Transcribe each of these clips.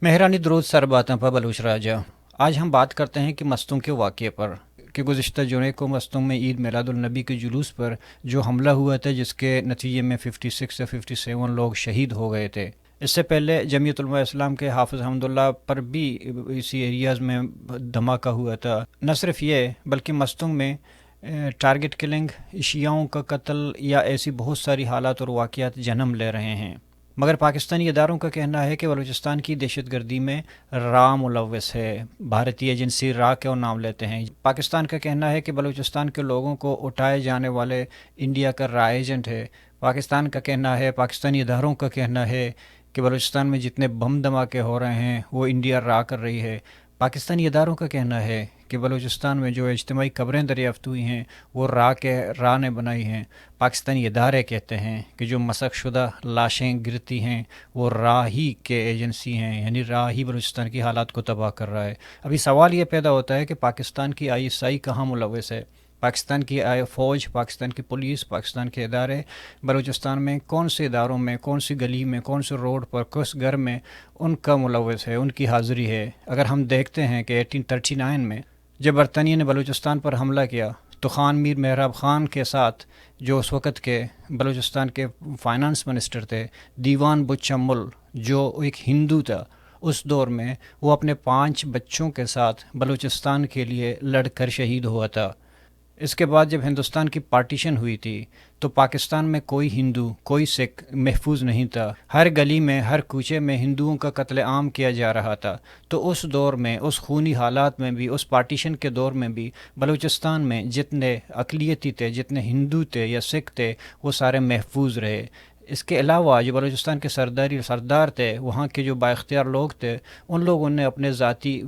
مہرانی درود سر باتوں پر بلوچ راجہ۔ آج ہم بات کرتے ہیں کہ مستونگ کے واقعے پر کہ گزشتہ جمعے کو مستونگ میں عید میلاد النبی کے جلوس پر جو حملہ ہوا تھا، جس کے نتیجے میں 56 یا 57 لوگ شہید ہو گئے تھے۔ اس سے پہلے جمعیت علماء اسلام کے حافظ حمد اللہ پر بھی اسی ایریاز میں دھماکہ ہوا تھا۔ نہ صرف یہ بلکہ مستونگ میں ٹارگٹ کلنگ، شیعوں کا قتل یا ایسی بہت ساری حالات اور واقعات جنم لے رہے ہیں۔ مگر پاکستانی اداروں کا کہنا ہے کہ بلوچستان کی دہشت گردی میں را ملوث ہے۔ بھارتی ایجنسی را کا نام لیتے ہیں۔ پاکستان کا کہنا ہے کہ بلوچستان کے لوگوں کو اٹھائے جانے والے انڈیا کا را ایجنٹ ہے۔ پاکستان کا کہنا ہے، پاکستانی اداروں کا کہنا ہے کہ بلوچستان میں جتنے بم دھماکے ہو رہے ہیں وہ انڈیا را کر رہی ہے۔ پاکستانی اداروں کا کہنا ہے کہ بلوچستان میں جو اجتماعی قبریں دریافت ہوئی ہیں وہ را نے بنائی ہیں۔ پاکستانی ادارے کہتے ہیں کہ جو مسخ شدہ لاشیں گرتی ہیں وہ را ہی کے ایجنسی ہیں، یعنی را ہی بلوچستان کی حالات کو تباہ کر رہا ہے۔ ابھی سوال یہ پیدا ہوتا ہے کہ پاکستان کی ISI کہاں ملوث ہے؟ پاکستان کی فوج، پاکستان کی پولیس، پاکستان کے ادارے بلوچستان میں کون سے اداروں میں، کون سی گلی میں، کون سے روڈ پر، کس گھر میں ان کا ملوث ہے، ان کی حاضری ہے؟ اگر ہم دیکھتے ہیں کہ 1839 میں جب برطانیہ نے بلوچستان پر حملہ کیا تو خان میر مہراب خان کے ساتھ، جو اس وقت کے بلوچستان کے فائنانس منسٹر تھے، دیوان بچمل، جو ایک ہندو تھا، اس دور میں وہ اپنے 5 بچوں کے ساتھ بلوچستان کے لیے لڑ کر شہید ہوا تھا۔ اس کے بعد جب ہندوستان کی پارٹیشن ہوئی تھی تو پاکستان میں کوئی ہندو، کوئی سکھ محفوظ نہیں تھا۔ ہر گلی میں، ہر کوچے میں ہندوؤں کا قتل عام کیا جا رہا تھا۔ تو اس دور میں، اس خونی حالات میں بھی، اس پارٹیشن کے دور میں بھی بلوچستان میں جتنے اقلیتی تھے، جتنے ہندو تھے یا سکھ تھے، وہ سارے محفوظ رہے۔ اس کے علاوہ جو بلوچستان کے سردار تھے، وہاں کے جو بااختیار لوگ تھے، ان لوگوں نے اپنے ذاتی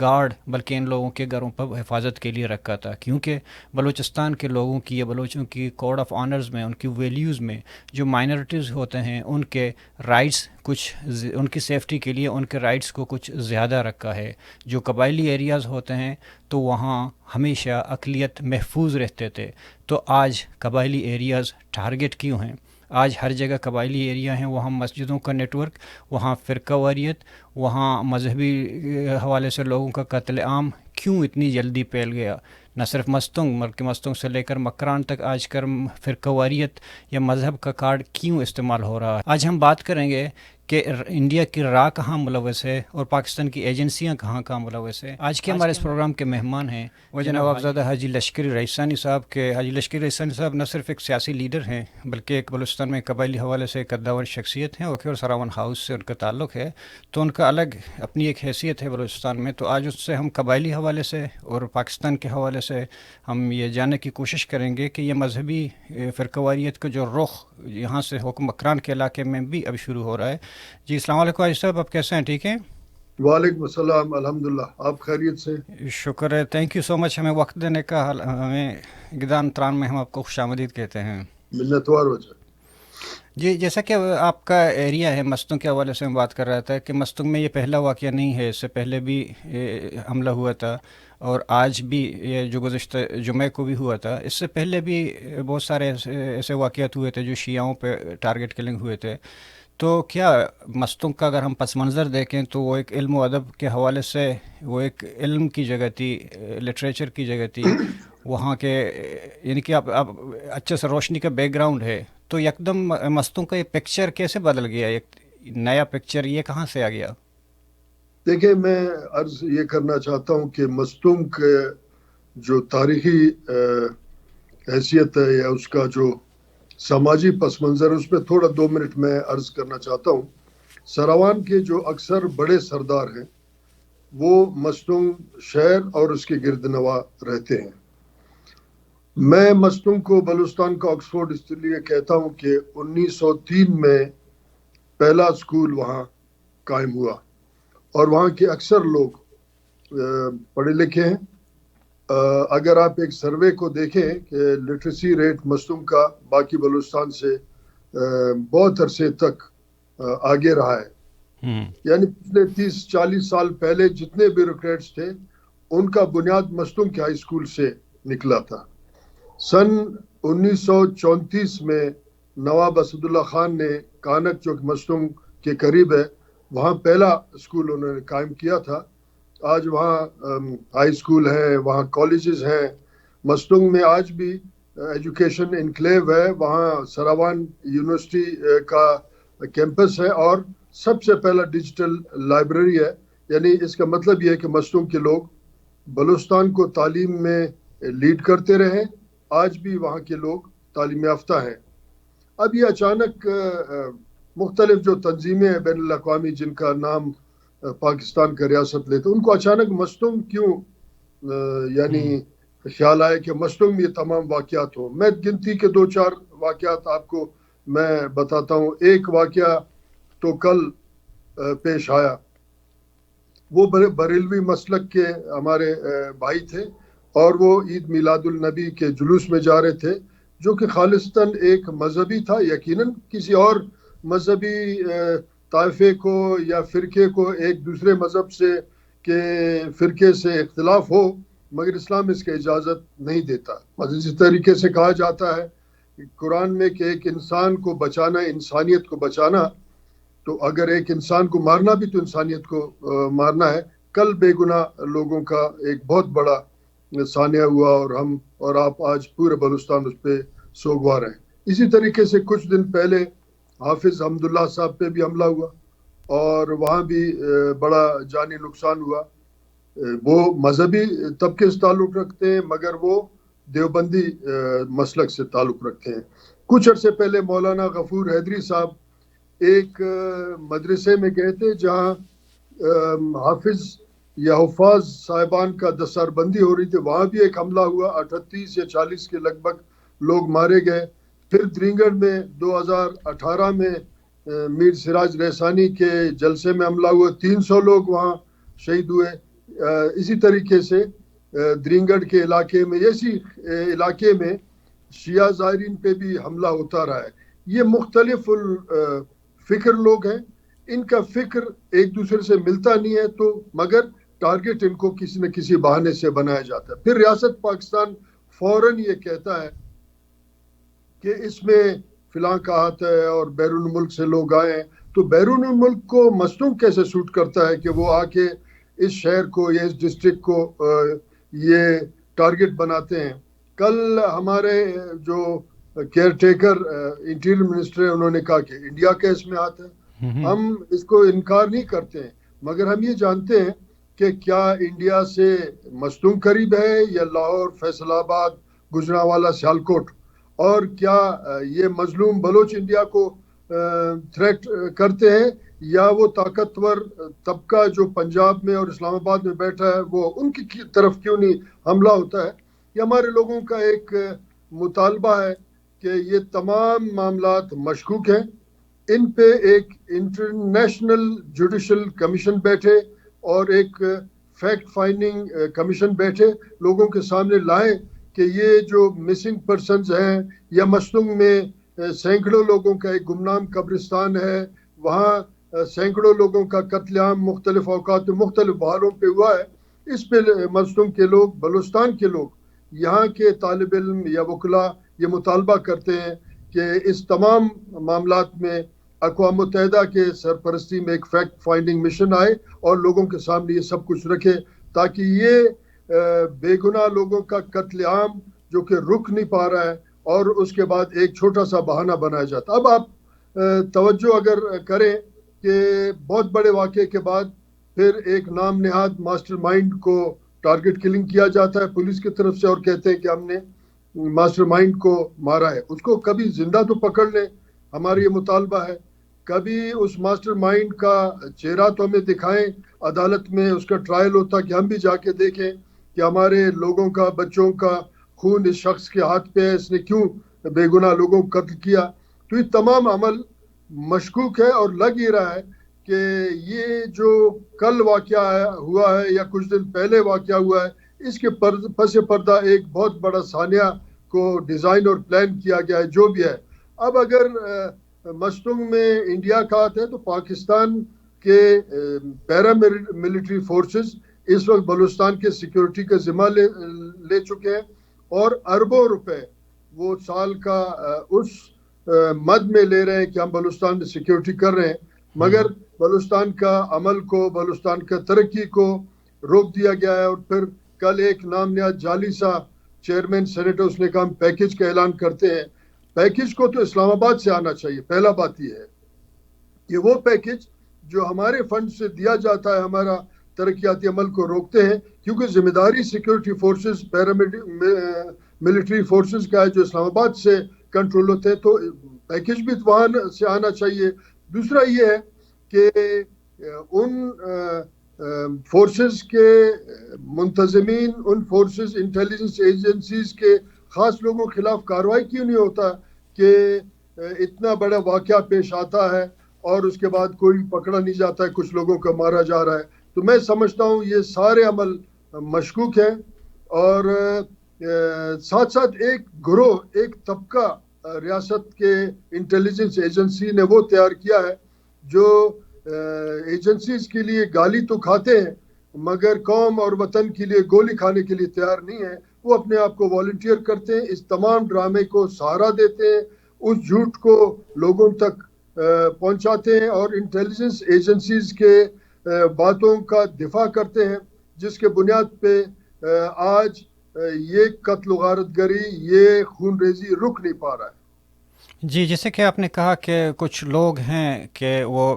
گارڈ بلکہ ان لوگوں کے گھروں پر حفاظت کے لیے رکھا تھا، کیونکہ بلوچستان کے لوگوں کی یا بلوچوں کی کوڈ آف آنرز میں، ان کی ویلیوز میں جو مائنورٹیز ہوتے ہیں ان کے رائٹس ان کی سیفٹی کے لیے ان کے رائٹس کو کچھ زیادہ رکھا ہے۔ جو قبائلی ایریاز ہوتے ہیں تو وہاں ہمیشہ اقلیت محفوظ رہتے تھے۔ تو آج قبائلی ایریاز ٹارگٹ کیوں ہیں؟ آج ہر جگہ قبائلی ایریا ہیں، وہاں مسجدوں کا نیٹ ورک، وہاں فرقہ واریت، وہاں مذہبی حوالے سے لوگوں کا قتل عام کیوں اتنی جلدی پھیل گیا؟ نہ صرف مستونگ بلکہ مستونگ سے لے کر مکران تک آج کل فرقہ واریت یا مذہب کا کارڈ کیوں استعمال ہو رہا ہے؟ آج ہم بات کریں گے کہ انڈیا کی را کہاں ملوث ہے اور پاکستان کی ایجنسیاں کہاں ملوث ہے۔ آج کے ہمارے اس پروگرام کے مہمان ہیں وہ جناب افزادہ حاجی لشکری رئیسانی صاحب کے حاجی لشکری رئیسانی صاحب نہ صرف ایک سیاسی لیڈر ہیں بلکہ ایک بلوچستان میں قبائلی حوالے سے ایک قداور شخصیت ہیں، اور سراون ہاؤس سے ان کا تعلق ہے، تو ان کا الگ اپنی ایک حیثیت ہے بلوچستان میں۔ تو آج اس سے ہم قبائلی حوالے سے اور پاکستان کے حوالے سے ہم یہ جاننے کی کوشش کریں گے کہ یہ مذہبی فرقہ واریت کا جو رخ یہاں سے حکم مکران کے علاقے میں بھی اب شروع ہو رہا ہے۔ جی السلام علیکم حاجی صاحب، آپ کیسے ہیں؟ ٹھیک ہیں؟ وعلیکم السلام، الحمدللہ، آپ خیریت سے؟ شکر ہے، تھینک یو سو مچ ہمیں وقت دینے کا۔ ہمیں گدان تران میں ہم آپ کو خوش آمدید کہتے ہیں۔ منتوار ہو جائے۔ جی، جیسا کہ آپ کا ایریا ہے، مستونگ کے حوالے سے میں بات کر رہا تھا کہ مستونگ میں یہ پہلا واقعہ نہیں ہے، اس سے پہلے بھی حملہ ہوا تھا، اور آج بھی یہ جو گزشتہ جمعے کو بھی ہوا تھا۔ اس سے پہلے بھی بہت سارے ایسے واقعات ہوئے تھے جو شیعوں پہ ٹارگٹ کلنگ ہوئے تھے۔ تو کیا مستونگ کا اگر ہم پس منظر دیکھیں تو وہ ایک علم و ادب کے حوالے سے وہ ایک علم کی جگہ تھی، لٹریچر کی جگہ تھی، وہاں کے یعنی کہ آپ اچھے سے روشنی کا بیک گراؤنڈ ہے، تو یکدم مستونگ کا یہ پکچر کیسے بدل گیا؟ ایک نیا پکچر یہ کہاں سے آ گیا؟ دیکھیں، میں عرض یہ کرنا چاہتا ہوں کہ مستونگ کے جو تاریخی حیثیت ہے یا اس کا جو سماجی پس منظر ہے، اس پہ تھوڑا 2 منٹ میں عرض کرنا چاہتا ہوں۔ سراوان کے جو اکثر بڑے سردار ہیں وہ مستونگ شہر اور اس کے گرد نواح رہتے ہیں۔ میں مستونگ کو بلوچستان کا آکسفورڈ اس لیے کہتا ہوں کہ 1903 میں پہلا اسکول وہاں قائم ہوا، اور وہاں کے اکثر لوگ پڑھے لکھے ہیں۔ اگر آپ ایک سروے کو دیکھیں کہ لٹریسی ریٹ مستونگ کا باقی بلوچستان سے بہت عرصے تک آگے رہا ہے، یعنی پچھلے 30-40 سال پہلے جتنے بیوروکریٹس تھے ان کا بنیاد مستونگ کے ہائی اسکول سے نکلا تھا۔ سن 1934 میں نواب اسد اللہ خان نے کانک، جو کہ مستونگ کے قریب ہے، وہاں پہلا اسکول انہوں نے قائم کیا تھا. آج وہاں ہائی اسکول ہیں, وہاں کالجز ہیں. مستونگ میں آج بھی ایجوکیشن انکلیو ہے, وہاں سراوان یونیورسٹی کا کیمپس ہے اور سب سے پہلا ڈیجیٹل لائبریری ہے. یعنی اس کا مطلب یہ ہے کہ مستونگ کے لوگ بلوچستان کو تعلیم میں لیڈ کرتے رہے, آج بھی وہاں کے لوگ تعلیم یافتہ ہیں. اب یہ اچانک مختلف جو تنظیمیں ہیں بین الاقوامی جن کا نام پاکستان کا ریاست لیتے, ان کو اچانک مستونگ کیوں یعنی خیال آئے کہ مستونگ میں یہ تمام واقعات ہوں. میں گنتی کے 2-4 واقعات آپ کو میں بتاتا ہوں. ایک واقعہ تو کل پیش آیا, وہ بریلوی مسلک کے ہمارے بھائی تھے اور وہ عید میلاد النبی کے جلوس میں جا رہے تھے, جو کہ خالصتاً ایک مذہبی تھا. یقیناً کسی اور مذہبی طائفے کو یا فرقے کو ایک دوسرے مذہب سے کہ فرقے سے اختلاف ہو, مگر اسلام اس کی اجازت نہیں دیتا. اسی طریقے سے کہا جاتا ہے قرآن میں کہ ایک انسان کو بچانا, انسانیت کو بچانا, تو اگر ایک انسان کو مارنا بھی تو انسانیت کو مارنا ہے. کل بے گناہ لوگوں کا ایک بہت بڑا سانحہ ہوا اور ہم اور آپ آج پورے بلوچستان اس پہ سوگوار ہیں. اسی طریقے سے کچھ دن پہلے حافظ حمداللہ صاحب پہ بھی حملہ ہوا اور وہاں بھی بڑا جانی نقصان ہوا. وہ مذہبی طبقے سے تعلق رکھتے ہیں مگر وہ دیوبندی مسلک سے تعلق رکھتے ہیں. کچھ عرصے پہلے مولانا غفور حیدری صاحب ایک مدرسے میں گئے تھے جہاں حافظ یا حفاظ صاحبان کا دستار بندی ہو رہی تھی. وہاں بھی ایک حملہ ہوا, 38 یا 40 کے لگ بھگ لوگ مارے گئے. پھر درینگڑ میں 2018 میں میر سراج رحسانی کے جلسے میں حملہ ہوا, 300 لوگ وہاں شہید ہوئے. اسی طریقے سے درینگڑ کے علاقے میں, اسی علاقے میں شیعہ زائرین پہ بھی حملہ ہوتا رہا ہے. یہ مختلف فکر لوگ ہیں, ان کا فکر ایک دوسرے سے ملتا نہیں ہے, تو مگر ٹارگٹ ان کو کسی نہ کسی بہانے سے بنایا جاتا ہے. پھر ریاست پاکستان فوراً یہ کہتا ہے کہ اس میں فلاں کا ہاتھ ہے اور بیرون ملک سے لوگ آئے ہیں. تو بیرون ملک کو مستونگ کیسے سوٹ کرتا ہے کہ وہ آ کے اس شہر کو یا اس ڈسٹرکٹ کو یہ ٹارگٹ بناتے ہیں. کل ہمارے جو کیئر ٹیکر انٹیریئر منسٹر ہے, انہوں نے کہا کہ انڈیا کا اس میں ہاتھ ہے. ہم اس کو انکار نہیں کرتے ہیں, مگر ہم یہ جانتے ہیں کہ کیا انڈیا سے مستونگ قریب ہے یا لاہور, فیصل آباد, گجرانوالہ, سیالکوٹ, اور کیا یہ مظلوم بلوچ انڈیا کو تھریٹ کرتے ہیں یا وہ طاقتور طبقہ جو پنجاب میں اور اسلام آباد میں بیٹھا ہے وہ ان کی طرف کیوں نہیں حملہ ہوتا ہے. یہ ہمارے لوگوں کا ایک مطالبہ ہے کہ یہ تمام معاملات مشکوک ہیں, ان پہ ایک انٹرنیشنل جوڈیشل کمیشن بیٹھے اور ایک فیکٹ فائنڈنگ کمیشن بیٹھے, لوگوں کے سامنے لائیں کہ یہ جو مسنگ پرسنز ہیں یا مستونگ میں سینکڑوں لوگوں کا ایک گمنام قبرستان ہے, وہاں سینکڑوں لوگوں کا قتل عام مختلف اوقات میں مختلف بہاروں پہ ہوا ہے. اس پہ مستونگ کے لوگ, بلوچستان کے لوگ, یہاں کے طالب علم یا وکلاء یہ مطالبہ کرتے ہیں کہ اس تمام معاملات میں اقوام متحدہ کے سرپرستی میں ایک فیکٹ فائنڈنگ مشن آئے اور لوگوں کے سامنے یہ سب کچھ رکھے تاکہ یہ بے گناہ لوگوں کا قتل عام جو کہ رک نہیں پا رہا ہے اور اس کے بعد ایک چھوٹا سا بہانہ بنایا جاتا. اب آپ توجہ اگر کریں کہ بہت بڑے واقعے کے بعد پھر ایک نام نہاد ماسٹر مائنڈ کو ٹارگٹ کلنگ کیا جاتا ہے پولیس کی طرف سے اور کہتے ہیں کہ ہم نے ماسٹر مائنڈ کو مارا ہے. اس کو کبھی زندہ تو پکڑ لیں, ہمارا یہ مطالبہ ہے. کبھی اس ماسٹر مائنڈ کا چہرہ تو ہمیں دکھائیں, عدالت میں اس کا ٹرائل ہوتا کہ ہم بھی جا کے دیکھیں کہ ہمارے لوگوں کا, بچوں کا خون اس شخص کے ہاتھ پہ ہے, اس نے کیوں بے گناہ لوگوں کو قتل کیا. تو یہ تمام عمل مشکوک ہے اور لگ ہی رہا ہے کہ یہ جو کل واقعہ ہوا ہے یا کچھ دن پہلے واقعہ ہوا ہے, اس کے پس پردہ ایک بہت بڑا سانحہ کو ڈیزائن اور پلان کیا گیا ہے جو بھی ہے. اب اگر مستونگ میں انڈیا کا ہاتھ ہے تو پاکستان کے پیرا ملٹری فورسز اس وقت بلوچستان کے سیکیورٹی کا ذمہ لے چکے ہیں اور اربوں روپے وہ سال کا اس مد میں لے رہے ہیں کہ ہم بلوچستان میں سیکیورٹی کر رہے ہیں. مگر بلوچستان کا عمل کو، بلوچستان کا ترقی کو روک دیا گیا ہے. اور پھر کل ایک نام نہاد جعلی سا چیئرمین سینیٹ اس نے کہا ہم پیکج کا اعلان کرتے ہیں. پیکج کو تو اسلام آباد سے آنا چاہیے. پہلا بات یہ ہے کہ وہ پیکج جو ہمارے فنڈ سے دیا جاتا ہے ہمارا ترقیاتی عمل کو روکتے ہیں، کیونکہ ذمہ داری سیکورٹی فورسز، ملٹری فورسز کا ہے جو اسلام آباد سے کنٹرول ہوتے ہیں، تو پیکج بھی وہاں سے آنا چاہیے. دوسرا یہ ہے کہ ان فورسز کے منتظمین، ان فورسز انٹیلیجنس ایجنسیز کے خاص لوگوں کے خلاف کارروائی کیوں نہیں ہوتا کہ اتنا بڑا واقعہ پیش آتا ہے اور اس کے بعد کوئی پکڑا نہیں جاتا ہے، کچھ لوگوں کو مارا جا رہا ہے. تو میں سمجھتا ہوں یہ سارے عمل مشکوک ہیں. اور ساتھ ساتھ ایک گروہ، ایک طبقہ ریاست کے انٹیلیجنس ایجنسی نے وہ تیار کیا ہے جو ایجنسیز کے لیے گالی تو کھاتے ہیں مگر قوم اور وطن کے لیے گولی کھانے کے لیے تیار نہیں ہے. وہ اپنے آپ کو والنٹیئر کرتے ہیں، اس تمام ڈرامے کو سہارا دیتے ہیں، اس جھوٹ کو لوگوں تک پہنچاتے ہیں اور انٹیلیجنس ایجنسیز کے باتوں کا دفاع کرتے ہیں، جس کے بنیاد پہ آج یہ قتل و غارت گری، یہ خون ریزی رک نہیں پا رہا ہے. جی، جیسے کہ آپ نے کہا کہ کچھ لوگ ہیں کہ وہ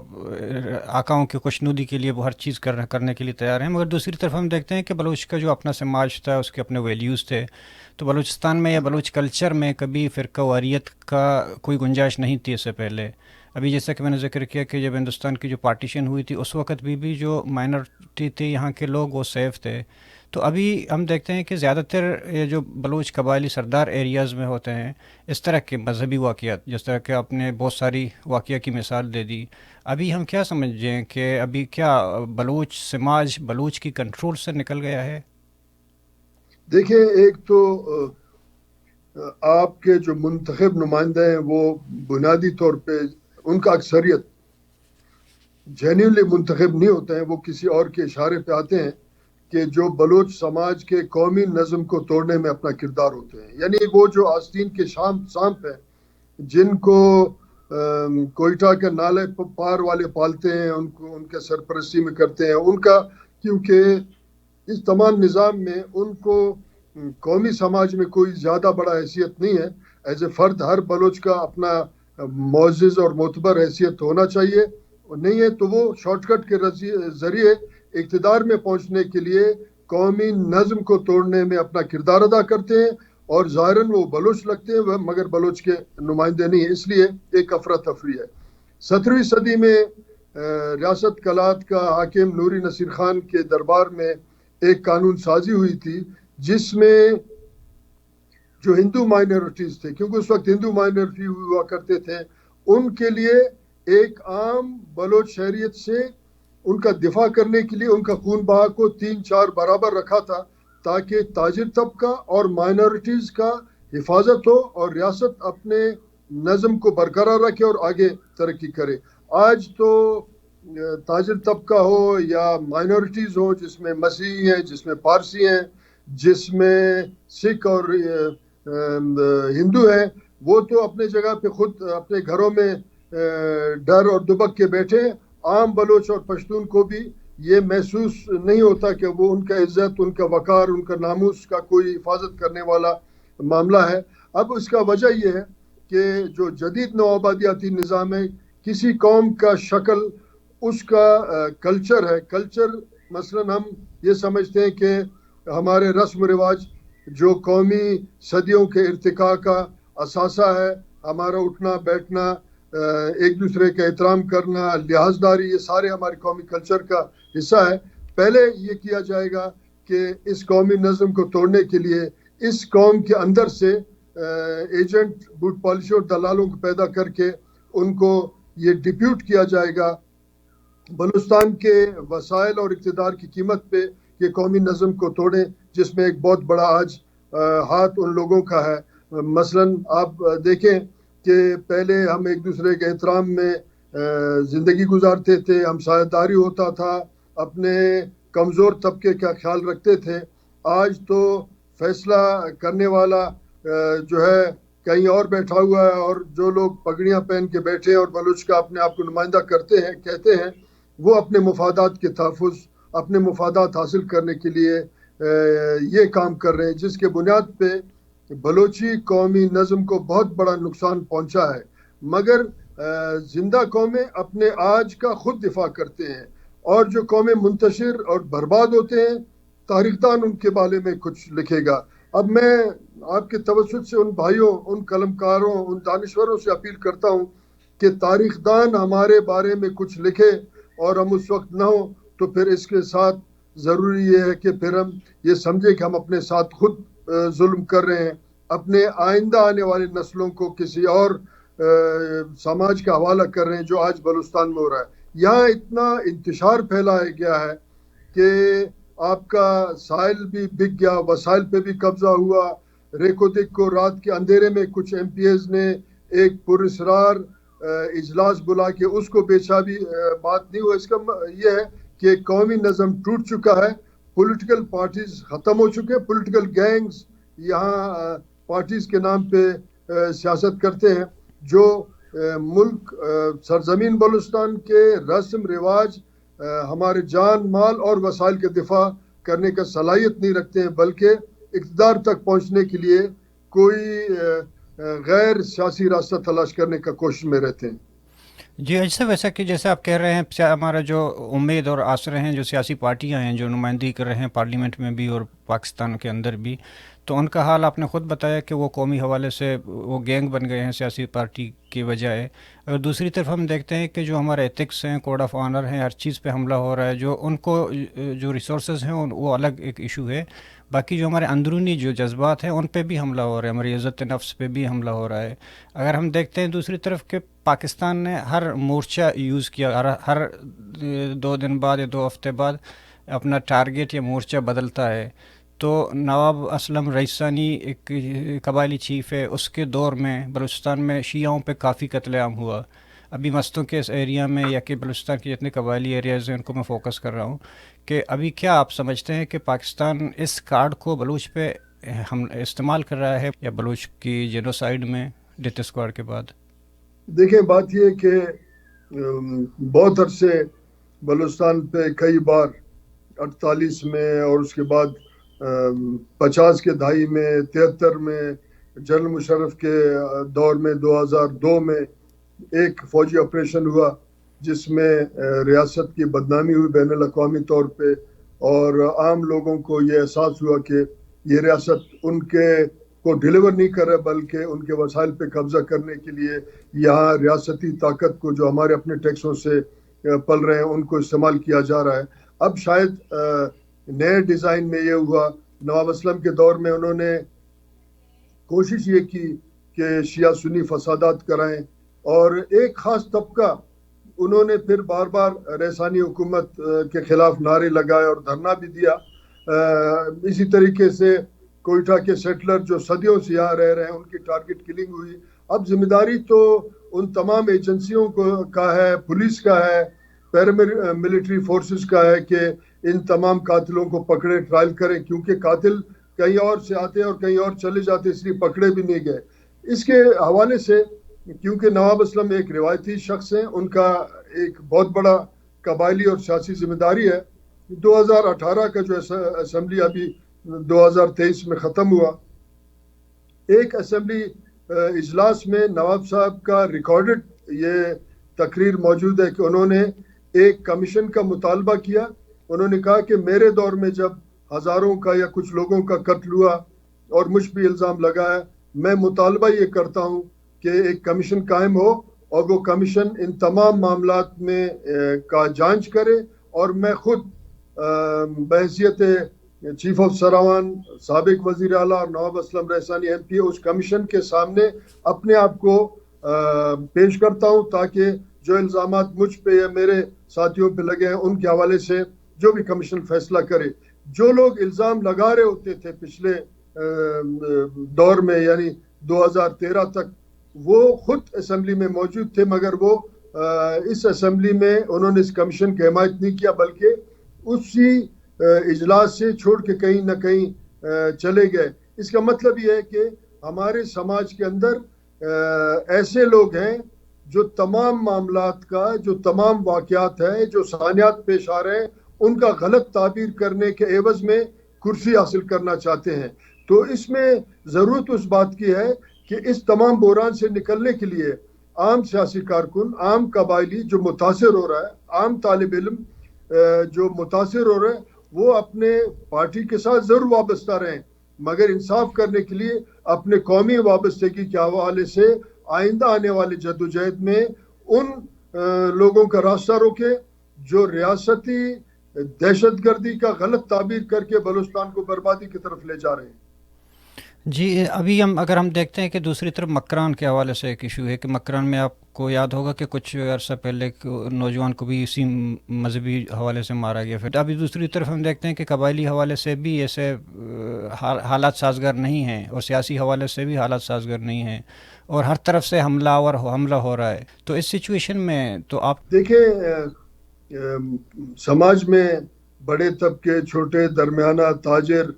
آقاؤں کی خوشنودی کے لیے وہ ہر چیز کرنے کے لیے تیار ہیں، مگر دوسری طرف ہم دیکھتے ہیں کہ بلوچ کا جو اپنا سماج تھا، اس کے اپنے ویلیوز تھے. تو بلوچستان میں یا بلوچ کلچر میں کبھی فرقہ واریت کا کوئی گنجائش نہیں تھی اس سے پہلے. ابھی جیسا کہ میں نے ذکر کیا کہ جب ہندوستان کی جو پارٹیشن ہوئی تھی اس وقت بھی جو مائنورٹی تھی یہاں کے لوگ وہ سیف تھے. تو ابھی ہم دیکھتے ہیں کہ زیادہ تر یہ جو بلوچ قبائلی سردار ایریاز میں ہوتے ہیں اس طرح کے مذہبی واقعات، جس طرح کہ آپ نے بہت ساری واقعہ کی مثال دے دی. ابھی ہم کیا سمجھیں کہ ابھی کیا بلوچ سماج بلوچ کی کنٹرول سے نکل گیا ہے؟ دیکھیں، ایک تو آپ کے جو منتخب نمائندے ہیں وہ بنیادی طور پہ ان کا اکثریت جینیونلی منتخب نہیں ہوتے ہیں، وہ کسی اور کے اشارے پہ آتے ہیں کہ جو بلوچ سماج کے قومی نظم کو توڑنے میں اپنا کردار ہوتے ہیں. یعنی وہ جو آستین کے سانپ ہیں جن کو کوئٹہ کے نالے پار والے پالتے ہیں، ان کے سرپرستی میں کرتے ہیں، ان کا کیونکہ اس تمام نظام میں ان کو قومی سماج میں کوئی زیادہ بڑا حیثیت نہیں ہے. ایز اے فرد ہر بلوچ کا اپنا معزز اور معتبر حیثیت ہونا چاہیے، نہیں ہے تو وہ شارٹ کٹ کے ذریعے اقتدار میں پہنچنے کے لیے قومی نظم کو توڑنے میں اپنا کردار ادا کرتے ہیں. اور ظاہراً وہ بلوچ لگتے ہیں مگر بلوچ کے نمائندے نہیں ہیں، اس لیے ایک افراتفری ہے. 17ویں صدی میں ریاست کلات کا حاکم نوری نصیر خان کے دربار میں ایک قانون سازی ہوئی تھی جس میں جو ہندو مائنورٹیز تھے، کیونکہ اس وقت ہندو مائنورٹی ہوا کرتے تھے، ان کے لیے ایک عام بلوچ شہریت سے ان کا دفاع کرنے کے لیے ان کا خون بہا کو 3-4 برابر رکھا تھا تاکہ تاجر طبقہ اور مائنورٹیز کا حفاظت ہو اور ریاست اپنے نظم کو برقرار رکھے اور آگے ترقی کرے. آج تو تاجر طبقہ ہو یا مائنورٹیز ہو، جس میں مسیحی ہیں، جس میں پارسی ہیں، جس میں سکھ اور ہندو ہیں، وہ تو اپنے جگہ پہ خود اپنے گھروں میں ڈر اور دبک کے بیٹھے. عام بلوچ اور پشتون کو بھی یہ محسوس نہیں ہوتا کہ وہ ان کا عزت، ان کا وقار، ان کا ناموس کا کوئی حفاظت کرنے والا معاملہ ہے. اب اس کا وجہ یہ ہے کہ جو جدید نوآبادیاتی نظام ہے، کسی قوم کا شکل اس کا کلچر ہے. کلچر مثلا ہم یہ سمجھتے ہیں کہ ہمارے رسم و رواج جو قومی صدیوں کے ارتقاء کا اثاثہ ہے، ہمارا اٹھنا بیٹھنا، ایک دوسرے کا احترام کرنا، لحاظداری، یہ سارے ہمارے قومی کلچر کا حصہ ہے. پہلے یہ کیا جائے گا کہ اس قومی نظم کو توڑنے کے لیے اس قوم کے اندر سے ایجنٹ، بوٹ پالشر اور دلالوں کو پیدا کر کے ان کو یہ ڈپیوٹ کیا جائے گا بلوچستان کے وسائل اور اقتدار کی قیمت پہ کہ قومی نظم کو توڑیں، جس میں ایک بہت بڑا آج ہاتھ ان لوگوں کا ہے. مثلا آپ دیکھیں کہ پہلے ہم ایک دوسرے کے احترام میں زندگی گزارتے تھے، ہمسایہ داری ہوتا تھا، اپنے کمزور طبقے کا خیال رکھتے تھے. آج تو فیصلہ کرنے والا جو ہے کہیں اور بیٹھا ہوا ہے، اور جو لوگ پگڑیاں پہن کے بیٹھے اور بلوچ کا اپنے آپ کو نمائندہ کرتے ہیں، کہتے ہیں وہ اپنے مفادات کے تحفظ، اپنے مفادات حاصل کرنے کے لیے یہ کام کر رہے ہیں، جس کے بنیاد پہ بلوچی قومی نظم کو بہت بڑا نقصان پہنچا ہے. مگر زندہ قومیں اپنے آج کا خود دفاع کرتے ہیں، اور جو قومیں منتشر اور برباد ہوتے ہیں تاریخ دان ان کے بارے میں کچھ لکھے گا. اب میں آپ کے توسط سے ان بھائیوں، ان قلمکاروں، ان دانشوروں سے اپیل کرتا ہوں کہ تاریخ دان ہمارے بارے میں کچھ لکھے اور ہم اس وقت نہ ہوں، تو پھر اس کے ساتھ ضروری یہ ہے کہ پھر ہم یہ سمجھیں کہ ہم اپنے ساتھ خود ظلم کر رہے ہیں، اپنے آئندہ آنے والی نسلوں کو کسی اور سماج کا حوالہ کر رہے ہیں جو آج بلوچستان میں ہو رہا ہے. یہاں اتنا انتشار پھیلایا گیا ہے کہ آپ کا ساحل بھی بک گیا، وسائل پہ بھی قبضہ ہوا. ریکودک کو رات کے اندھیرے میں کچھ ایم پی ایز نے ایک پراسرار اجلاس بلا کے اس کو بیچا بھی بات نہیں ہوا. اس کا یہ ہے کہ قومی نظم ٹوٹ چکا ہے، پولیٹیکل پارٹیز ختم ہو چکے ہیں، پولیٹیکل گینگز یہاں پارٹیز کے نام پہ سیاست کرتے ہیں جو ملک سرزمین بلوچستان کے رسم رواج، ہمارے جان مال اور وسائل کے دفاع کرنے کا صلاحیت نہیں رکھتے ہیں، بلکہ اقتدار تک پہنچنے کے لیے کوئی غیر سیاسی راستہ تلاش کرنے کا کوشش میں رہتے ہیں. جی ایسا ویسا کہ جیسے آپ کہہ رہے ہیں ہمارا جو امید اور آسرے ہیں، جو سیاسی پارٹیاں ہیں جو نمائندگی کر رہے ہیں پارلیمنٹ میں بھی اور پاکستان کے اندر بھی، تو ان کا حال آپ نے خود بتایا کہ وہ قومی حوالے سے وہ گینگ بن گئے ہیں سیاسی پارٹی کی بجائے. اگر دوسری طرف ہم دیکھتے ہیں کہ جو ہمارے ایتھکس ہیں، کوڈ آف آنر ہیں، ہر چیز پہ حملہ ہو رہا ہے، جو ان کو جو ریسورسز ہیں وہ الگ ایک ایشو ہے، باقی جو ہمارے اندرونی جو جذبات ہیں ان پہ بھی حملہ ہو رہا ہے، ہماری عزت نفس پہ بھی حملہ ہو رہا ہے. اگر ہم دیکھتے ہیں دوسری طرف کہ پاکستان نے ہر مورچہ یوز کیا، ہر 2 دن بعد یا 2 ہفتے بعد اپنا ٹارگیٹ یا مورچہ بدلتا ہے. تو نواب اسلم رئیسانی ایک قبائلی چیف ہے، اس کے دور میں بلوچستان میں شیعوں پہ کافی قتل عام ہوا. ابھی مستوں کے اس ایریا میں یا کہ بلوچستان کے جتنے قبائلی ایریاز ہیں ان کو میں فوکس کر رہا ہوں کہ ابھی کیا آپ سمجھتے ہیں کہ پاکستان اس کارڈ کو بلوچ پہ ہم استعمال کر رہا ہے یا بلوچ کی جینوسائیڈ میں ڈیتھ اسکواڈ کے بعد؟ دیکھیں بات یہ کہ بہت عرصے بلوچستان پہ کئی بار 48 میں اور اس کے بعد 50 کے دہائی میں 73 میں جنرل مشرف کے دور میں 2002 میں ایک فوجی آپریشن ہوا جس میں ریاست کی بدنامی ہوئی بین الاقوامی طور پہ، اور عام لوگوں کو یہ احساس ہوا کہ یہ ریاست ان کے کو ڈیلیور نہیں کر رہا بلکہ ان کے وسائل پہ قبضہ کرنے کے لیے یہاں ریاستی طاقت کو جو ہمارے اپنے ٹیکسوں سے پل رہے ہیں ان کو استعمال کیا جا رہا ہے. اب شاید نئے ڈیزائن میں یہ ہوا، نواب اسلم کے دور میں انہوں نے کوشش یہ کی کہ شیعہ سنی فسادات کرائیں، اور ایک خاص طبقہ انہوں نے پھر بار بار رئیسانی حکومت کے خلاف نعرے لگائے اور دھرنا بھی دیا. اسی طریقے سے کوئٹہ کے سیٹلر جو صدیوں سے یہاں رہ رہے ہیں ان کی ٹارگٹ کلنگ ہوئی. اب ذمہ داری تو ان تمام ایجنسیوں کا ہے، پولیس کا ہے، پیراملٹری فورسز کا ہے کہ ان تمام قاتلوں کو پکڑے، ٹرائل کریں، کیونکہ قاتل کہیں اور سے آتے اور کہیں اور چلے جاتے، اس لیے پکڑے بھی نہیں گئے. اس کے حوالے سے کیونکہ نواب اسلم ایک روایتی شخص ہیں، ان کا ایک بہت بڑا قبائلی اور سیاسی ذمہ داری ہے. 2018 کا جو اسمبلی ابھی 2023 میں ختم ہوا، ایک اسمبلی اجلاس میں نواب صاحب کا ریکارڈڈ یہ تقریر موجود ہے کہ انہوں نے ایک کمیشن کا مطالبہ کیا. انہوں نے کہا کہ میرے دور میں جب ہزاروں کا یا کچھ لوگوں کا قتل ہوا اور مجھ پہ الزام لگایا، میں مطالبہ یہ کرتا ہوں کہ ایک کمیشن قائم ہو اور وہ کمیشن ان تمام معاملات میں کا جانچ کرے، اور میں خود بحیثیت چیف آف سراوان، سابق وزیر اعلیٰ اور نواب اسلم رئیسانی ایم پی اس کمیشن کے سامنے اپنے آپ کو پیش کرتا ہوں تاکہ جو الزامات مجھ پہ یا میرے ساتھیوں پہ لگے ہیں ان کے حوالے سے جو بھی کمیشن فیصلہ کرے. جو لوگ الزام لگا رہے ہوتے تھے پچھلے دور میں یعنی 2013 تک، وہ خود اسمبلی میں موجود تھے، مگر وہ اس اسمبلی میں انہوں نے اس کمیشن کی حمایت نہیں کیا بلکہ اسی اجلاس سے چھوڑ کے کہیں نہ کہیں چلے گئے. اس کا مطلب یہ ہے کہ ہمارے سماج کے اندر ایسے لوگ ہیں جو تمام معاملات کا، جو تمام واقعات ہیں، جو ثانیات پیش آ رہے ہیں، ان کا غلط تعبیر کرنے کے عوض میں کرسی حاصل کرنا چاہتے ہیں. تو اس میں ضرورت اس بات کی ہے کہ اس تمام بحران سے نکلنے کے لیے عام سیاسی کارکن، عام قبائلی جو متاثر ہو رہا ہے، عام طالب علم جو متاثر ہو رہے ہیں، وہ اپنے پارٹی کے ساتھ ضرور وابستہ رہیں، مگر انصاف کرنے کے لیے اپنے قومی وابستگی کے حوالے سے آئندہ آنے والے جدوجہد میں ان لوگوں کا راستہ روکے جو ریاستی دہشت گردی کا غلط تعبیر کر کے بلوچستان کو بربادی کی طرف لے جا رہے ہیں. جی ابھی اگر ہم دیکھتے ہیں کہ دوسری طرف مکران کے حوالے سے ایک ایشو ہے کہ مکران میں آپ کو یاد ہوگا کہ کچھ عرصہ پہلے ایک نوجوان کو بھی اسی مذہبی حوالے سے مارا گیا. پھر ابھی دوسری طرف ہم دیکھتے ہیں کہ قبائلی حوالے سے بھی ایسے حالات سازگار نہیں ہیں اور سیاسی حوالے سے بھی حالات سازگار نہیں ہیں اور ہر طرف سے حملہ ہو رہا ہے. تو اس سچویشن میں تو آپ دیکھیں سماج میں بڑے طبقے، چھوٹے، درمیانہ، تاجر،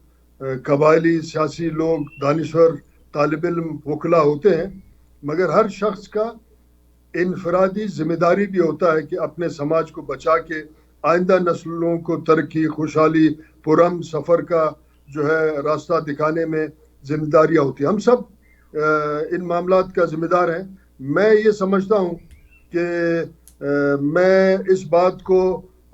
قبائلی، سیاسی لوگ، دانشور، طالب علم، وکلا ہوتے ہیں، مگر ہر شخص کا انفرادی ذمہ داری بھی ہوتا ہے کہ اپنے سماج کو بچا کے آئندہ نسلوں کو ترقی، خوشحالی، پرامن سفر کا جو ہے راستہ دکھانے میں ذمہ داریاں ہوتی ہیں. ہم سب ان معاملات کا ذمہ دار ہیں. میں یہ سمجھتا ہوں کہ میں اس بات کو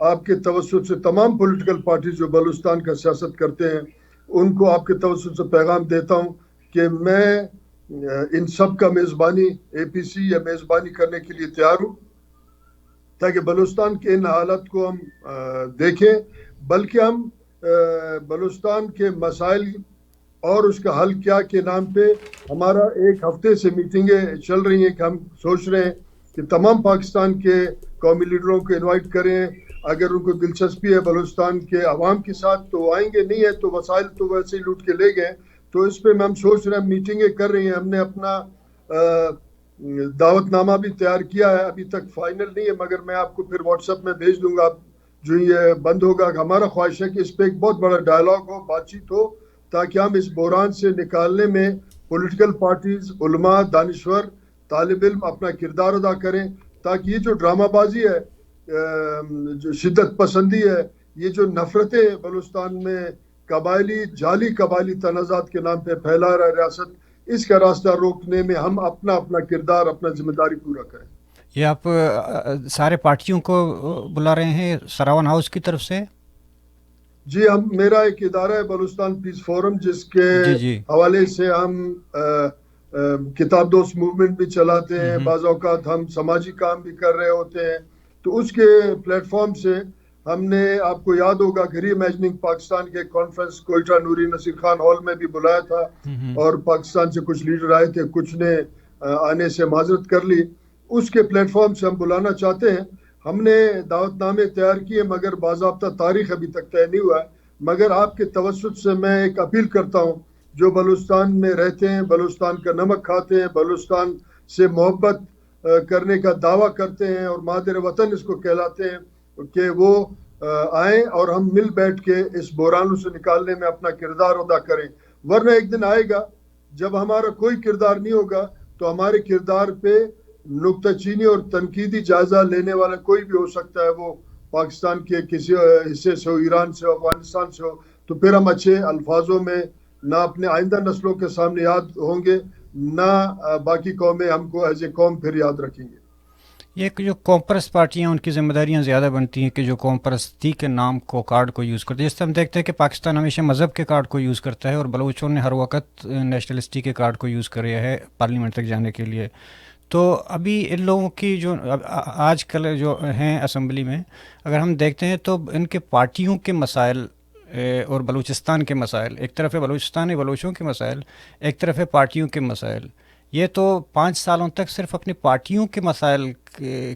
آپ کے توسط سے تمام پولیٹیکل پارٹی جو بلوچستان کا سیاست کرتے ہیں ان کو آپ کے توسط سے پیغام دیتا ہوں کہ میں ان سب کا میزبانی اے پی سی یا میزبانی کرنے کے لیے تیار ہوں تاکہ بلوچستان کے ان حالات کو ہم دیکھیں، بلکہ ہم بلوچستان کے مسائل اور اس کا حل کیا کے نام پہ ہمارا ایک ہفتے سے میٹنگیں چل رہی ہیں کہ ہم سوچ رہے ہیں کہ تمام پاکستان کے قومی لیڈروں کو انوائٹ کریں. اگر ان کو دلچسپی ہے بلوچستان کے عوام کے ساتھ تو آئیں گے، نہیں ہے تو وسائل تو ویسے ہی لوٹ کے لے گئے. تو اس پہ ہم سوچ رہے ہیں، میٹنگیں کر رہی ہیں. ہم نے اپنا دعوت نامہ بھی تیار کیا ہے، ابھی تک فائنل نہیں ہے، مگر میں آپ کو پھر واٹس ایپ میں بھیج دوں گا جو یہ بند ہوگا. ہمارا خواہش ہے کہ اس پہ ایک بہت بڑا ڈائلاگ ہو، بات چیت ہو، تاکہ ہم اس بحران سے نکالنے میں پولیٹیکل پارٹیز، علماء، دانشور، طالب علم اپنا کردار ادا کریں، تاکہ یہ جو ڈرامہ بازی ہے، جو شدت پسندی ہے، یہ جو نفرتیں بلوچستان میں قبائلی، جعلی قبائلی تنازعات کے نام پہ پھیلا رہا ہے ریاست، اس کا راستہ روکنے میں ہم اپنا کردار، اپنا ذمہ داری پورا کریں. یہ آپ سارے پارٹیوں کو بلا رہے ہیں سراون ہاؤس کی طرف سے؟ جی، میرا ایک ادارہ ہے بلوچستان پیس فورم، جس کے جی حوالے سے ہم کتاب دوست موومنٹ بھی چلاتے ہیں، بعض اوقات ہم سماجی کام بھی کر رہے ہوتے ہیں. تو اس کے پلیٹ فارم سے ہم نے، آپ کو یاد ہوگا کہ ری امیجننگ پاکستان کے کانفرنس کوئٹہ نوری نصیر خان ہال میں بھی بلایا تھا اور پاکستان سے کچھ لیڈر آئے تھے، کچھ نے آنے سے معذرت کر لی. اس کے پلیٹ فارم سے ہم بلانا چاہتے ہیں. ہم نے دعوت نامے تیار کیے مگر باضابطہ تاریخ ابھی تک طے نہیں ہوا ہے. مگر آپ کے توسط سے میں ایک اپیل کرتا ہوں، جو بلوچستان میں رہتے ہیں، بلوچستان کا نمک کھاتے ہیں، بلوچستان سے محبت کرنے کا دعویٰ کرتے ہیں اور مادر وطن اس کو کہلاتے ہیں، کہ وہ آئیں اور ہم مل بیٹھ کے اس بحرانوں سے نکالنے میں اپنا کردار ادا کریں. ورنہ ایک دن آئے گا جب ہمارا کوئی کردار نہیں ہوگا تو ہمارے کردار پہ نکتہ چینی اور تنقیدی جائزہ لینے والا کوئی بھی ہو سکتا ہے، وہ پاکستان کے کسی حصے سے ہو، ایران سے ہو، افغانستان سے ہو. تو پھر ہم اچھے الفاظوں میں نہ اپنے آئندہ نسلوں کے سامنے یاد ہوں گے، نہ باقی قومیں ہم کو ایز اے قوم پھر یاد رکھیں گے. یہ جو قوم پرست پارٹیاں، ان کی ذمہ داریاں زیادہ بنتی ہیں کہ جو قوم پرستی کے نام کو کارڈ کو یوز کرتے ہیں. جس سے ہم دیکھتے ہیں کہ پاکستان ہمیشہ مذہب کے کارڈ کو یوز کرتا ہے اور بلوچوں نے ہر وقت نیشنلسٹی کے کارڈ کو یوز کریا ہے پارلیمنٹ تک جانے کے لیے. تو ابھی ان لوگوں کی جو آج کل جو ہیں اسمبلی میں، اگر ہم دیکھتے ہیں تو ان کے پارٹیوں کے مسائل اور بلوچستان کے مسائل، ایک طرف ہے بلوچستان بلوچوں کے مسائل، ایک طرف ہے پارٹیوں کے مسائل. یہ تو 5 سالوں تک صرف اپنی پارٹیوں کے مسائل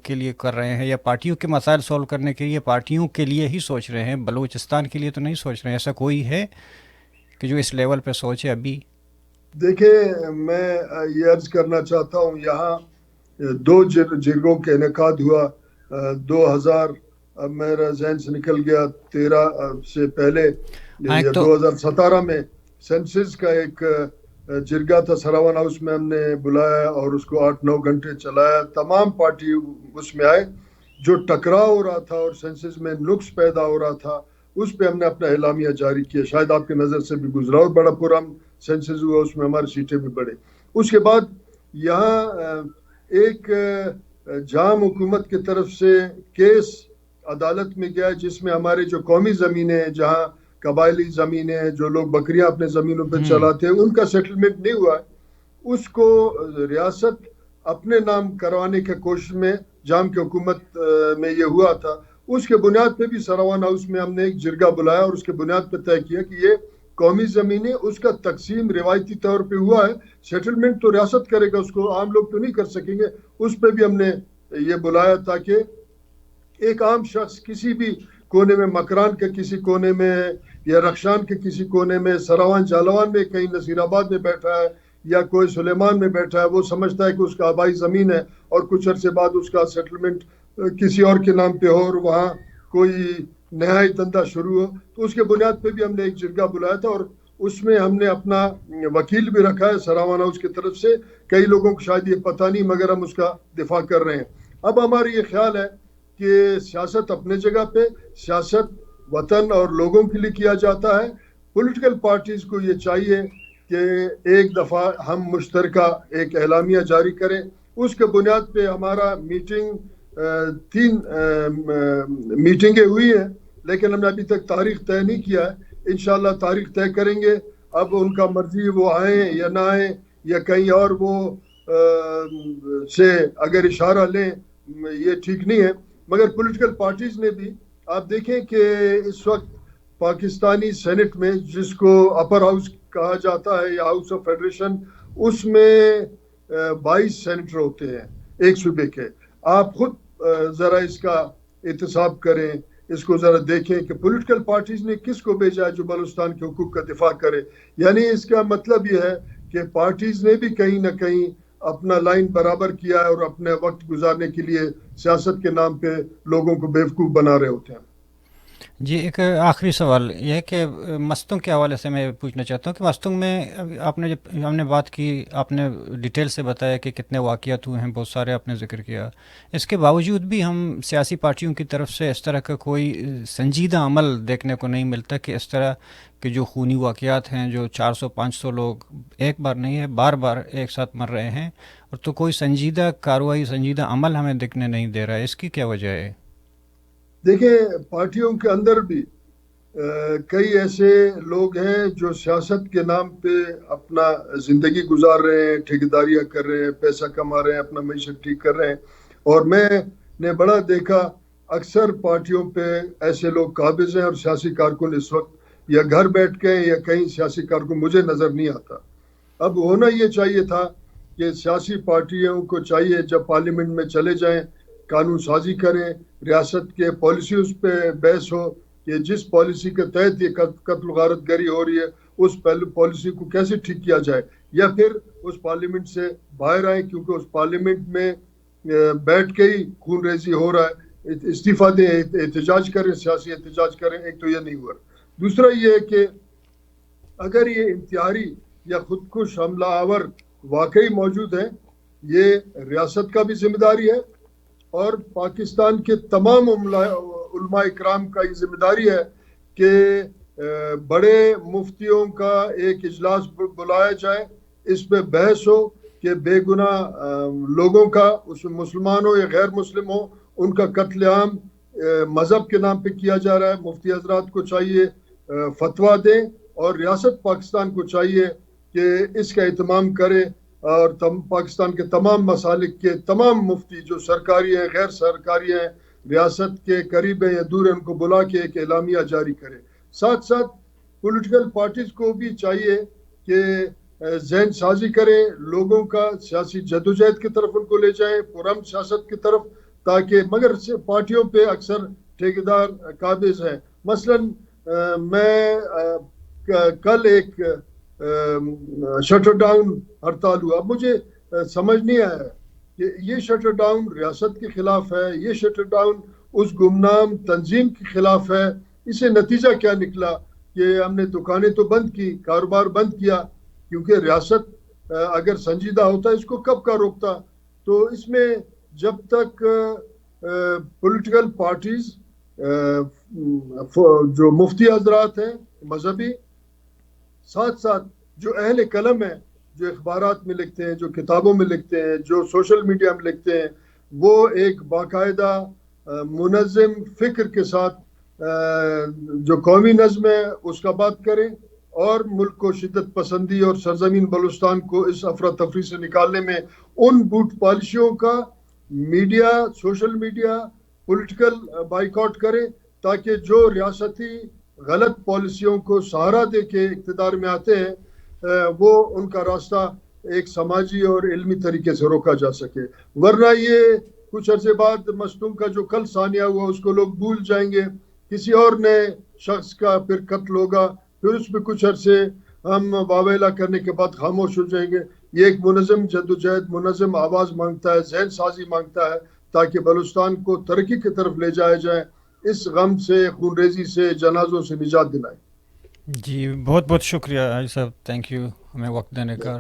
کے لیے کر رہے ہیں، یا پارٹیوں کے مسائل سولو کرنے کے لیے پارٹیوں کے لیے ہی سوچ رہے ہیں، بلوچستان کے لیے تو نہیں سوچ رہے ہیں. ایسا کوئی ہے کہ جو اس لیول پہ سوچے ابھی؟ دیکھیں، میں یہ عرض کرنا چاہتا ہوں، یہاں 2 جرگوں کا انعقاد ہوا 2000، اب میرا ذہن سے نکل گیا 13 سے پہلے، یا 2017 میں سینسس کا ایک جرگا تھا سراوان ہاؤس میں، ہم نے بلایا اور اس کو 8-9 گھنٹے چلایا. تمام پارٹی اس میں آئے. جو ٹکراؤ ہو رہا تھا اور سینسس میں نقص پیدا ہو رہا تھا اس پہ ہم نے اپنا اعلامیہ جاری کیا. شاید آپ کی نظر سے بھی گزرا اور بڑا پرام سینسس ہوا، اس میں ہماری سیٹیں بھی بڑھے. اس کے بعد یہاں ایک جام حکومت کی طرف سے کیس عدالت میں گیا جس میں ہمارے جو قومی زمینیں ہیں، جہاں قبائلی زمینیں ہیں، جو لوگ بکریاں اپنے زمینوں پہ چلاتے ہیں، ان کا سیٹلمنٹ نہیں ہوا ہے. اس کو ریاست اپنے نام کروانے کی کوشش میں جام کی حکومت میں یہ ہوا تھا. اس کے بنیاد پہ بھی سراوان ہاؤس میں ہم نے ایک جرگہ بلایا اور اس کے بنیاد پہ طے کیا کہ یہ قومی زمینیں، اس کا تقسیم روایتی طور پہ ہوا ہے. سیٹلمنٹ تو ریاست کرے گا، اس کو عام لوگ تو نہیں کر سکیں گے. اس پہ بھی ہم نے یہ بلایا تاکہ ایک عام شخص کسی بھی کونے میں، مکران کے کسی کونے میں یا رخشان کے کسی کونے میں، سراوان جالوان میں، کہیں نصیر آباد میں بیٹھا ہے یا کوئی سلیمان میں بیٹھا ہے، وہ سمجھتا ہے کہ اس کا آبائی زمین ہے اور کچھ عرصے بعد اس کا سیٹلمنٹ کسی اور کے نام پہ ہو اور وہاں کوئی نہائی دندہ شروع ہو. تو اس کے بنیاد پہ بھی ہم نے ایک جرگہ بلایا تھا اور اس میں ہم نے اپنا وکیل بھی رکھا ہے سراوان ہاؤس کی طرف سے. کئی لوگوں کو شاید یہ پتہ نہیں، مگر ہم اس کا دفاع کر رہے ہیں. اب ہمارا یہ خیال ہے کہ سیاست اپنے جگہ پہ، سیاست وطن اور لوگوں کے لیے کیا جاتا ہے. پولیٹیکل پارٹیز کو یہ چاہیے کہ ایک دفعہ ہم مشترکہ ایک اعلامیہ جاری کریں. اس کے بنیاد پہ ہمارا میٹنگ 3 میٹنگیں ہوئی ہیں، لیکن ہم نے ابھی تک تاریخ طے نہیں کیا ہے. انشاءاللہ تاریخ طے کریں گے. اب ان کا مرضی وہ آئیں یا نہ آئیں یا کہیں اور وہ سے اگر اشارہ لیں، یہ ٹھیک نہیں ہے. مگر پولیٹیکل پارٹیز نے بھی، آپ دیکھیں کہ اس وقت پاکستانی سینٹ میں، جس کو اپر ہاؤس کہا جاتا ہے یا ہاؤس آف فیڈریشن، اس میں 22 سینیٹر ہوتے ہیں ایک صوبے کے. آپ خود ذرا اس کا احتساب کریں، اس کو ذرا دیکھیں کہ پولیٹیکل پارٹیز نے کس کو بھیجا ہے جو بلوچستان کے حقوق کا دفاع کرے. یعنی اس کا مطلب یہ ہے کہ پارٹیز نے بھی کہیں نہ کہیں اپنا لائن برابر کیا ہے اور اپنے وقت گزارنے کے لیے سیاست کے نام پہ لوگوں کو بیوقوف بنا رہے ہوتے ہیں. جی، ایک آخری سوال یہ ہے کہ مستنگ کے حوالے سے میں پوچھنا چاہتا ہوں کہ مستنگ میں آپ نے جب ہم نے بات کی، آپ نے ڈیٹیل سے بتایا کہ کتنے واقعات ہوئے ہیں، بہت سارے آپ نے ذکر کیا. اس کے باوجود بھی ہم سیاسی پارٹیوں کی طرف سے اس طرح کا کوئی سنجیدہ عمل دیکھنے کو نہیں ملتا کہ اس طرح کہ جو خونی واقعات ہیں، جو 400-500 لوگ ایک بار نہیں ہے بار بار ایک ساتھ مر رہے ہیں، اور تو کوئی سنجیدہ کارروائی، سنجیدہ عمل ہمیں دیکھنے نہیں دے رہا ہے. اس کی کیا وجہ ہے؟ دیکھیں، پارٹیوں کے اندر بھی کئی ایسے لوگ ہیں جو سیاست کے نام پہ اپنا زندگی گزار رہے ہیں، ٹھیکیداریاں کر رہے ہیں، پیسہ کما رہے ہیں، اپنا معیشت ٹھیک کر رہے ہیں. اور میں نے بڑا دیکھا اکثر پارٹیوں پہ ایسے لوگ قابض ہیں اور سیاسی کارکن اس وقت یا گھر بیٹھ کے یا کہیں سیاسی کارکن مجھے نظر نہیں آتا. اب ہونا یہ چاہیے تھا کہ سیاسی پارٹیوں کو چاہیے جب پارلیمنٹ میں چلے جائیں، قانون سازی کریں، ریاست کے پالیسیز پہ بحث ہو کہ جس پالیسی کے تحت یہ قتل و غارت گری ہو رہی ہے اس پالیسی کو کیسے ٹھیک کیا جائے، یا پھر اس پارلیمنٹ سے باہر آئیں، کیونکہ اس پارلیمنٹ میں بیٹھ کے ہی خون ریزی ہو رہا ہے. استعفیٰ دیں، احتجاج کریں، سیاسی احتجاج کریں. ایک تو یہ نہیں ہوا. دوسرا یہ ہے کہ اگر یہ انتحاری یا خودکش حملہ آور واقعی موجود ہیں، یہ ریاست کا بھی ذمہ داری ہے اور پاکستان کے تمام علماء اکرام کا یہ ذمہ داری ہے کہ بڑے مفتیوں کا ایک اجلاس بلایا جائے، اس پہ بحث ہو کہ بے گناہ لوگوں کا، اس میں مسلمان ہو یا غیر مسلم ہو، ان کا قتل عام مذہب کے نام پہ کیا جا رہا ہے. مفتی حضرات کو چاہیے فتویٰ دیں اور ریاست پاکستان کو چاہیے کہ اس کا اہتمام کرے اور پاکستان کے تمام مسالک کے تمام مفتی جو سرکاری ہیں، غیر سرکاری ہیں، ریاست کے قریب ہیں یا دور ہیں، ان کو بلا کے ایک اعلامیہ جاری کرے. ساتھ ساتھ پولیٹیکل پارٹیز کو بھی چاہیے کہ ذہن سازی کریں، لوگوں کا سیاسی جدوجہد کی طرف ان کو لے جائیں، پرامن سیاست کی طرف، تاکہ مگر پارٹیوں پہ اکثر ٹھیکیدار قابض ہیں. مثلا میں کل ایک شٹر ڈاؤن ہڑتال ہوا. اب مجھے سمجھ نہیں آیا کہ یہ شٹر ڈاؤن ریاست کے خلاف ہے، یہ شٹر ڈاؤن اس گمنام تنظیم کے خلاف ہے. اس سے نتیجہ کیا نکلا کہ ہم نے دکانیں تو بند کی، کاروبار بند کیا، کیونکہ ریاست اگر سنجیدہ ہوتا اس کو کب کا روکتا. تو اس میں جب تک پولیٹیکل پارٹیز جو مفتی حضرات ہیں مذہبی، ساتھ ساتھ جو اہل قلم ہیں، جو اخبارات میں لکھتے ہیں، جو کتابوں میں لکھتے ہیں، جو سوشل میڈیا میں لکھتے ہیں، وہ ایک باقاعدہ منظم فکر کے ساتھ جو قومی نظم ہے اس کا بات کریں، اور ملک کو شدت پسندی اور سرزمین بلوچستان کو اس افراتفری سے نکالنے میں ان بوٹ پالیسیوں کا media, social media, political boycott کرے، تاکہ جو ریاستی غلط پالیسیوں کو سہارا دے کے اقتدار میں آتے ہیں وہ ان کا راستہ ایک سماجی اور علمی طریقے سے روکا جا سکے. ورنہ یہ کچھ عرصے بعد مصدوم کا جو کل ثانیہ ہوا اس کو لوگ بھول جائیں گے، کسی اور نئے شخص کا پھر قتل ہوگا، پھر اس پہ کچھ عرصے ہم واویلا کرنے کے بعد خاموش ہو جائیں گے. یہ ایک منظم جدوجہد، منظم آواز مانگتا ہے، ذہن سازی مانگتا ہے، تاکہ بلوچستان کو ترقی کی طرف لے جایا جائے، اس غم سے، خون ریزی سے، جنازوں سے نجات دلائیں. جی بہت بہت شکریہ حاجی صاحب، تھینک یو ہمیں وقت دینے کا.